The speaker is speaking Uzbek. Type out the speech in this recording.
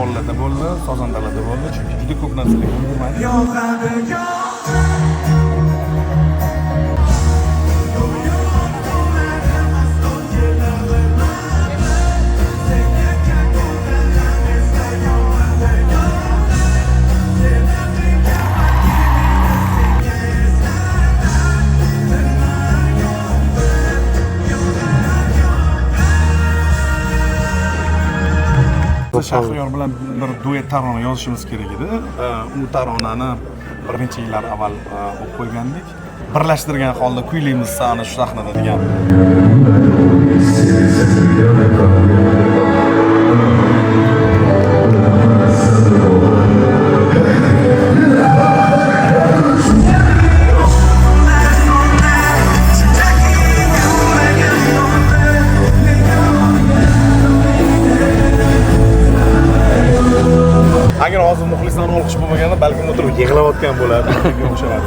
hovlilarda bo'ldi, sozandalarda bo'ldi, chunki juda ko'p narsalarga ulgurmaydi. Shahriyor bilan bir duet tarona yozishimiz kerak edi. U taronani bir necha yillar avval o'qib qo'ygandik. Birlashtirgan holda kuylaymiz sani shu sahnada degan. Agar hozir muxlislarni olqish bo'lmaganda balkim o'tirib yig'layotgan bo'lardi, o'xsharadi.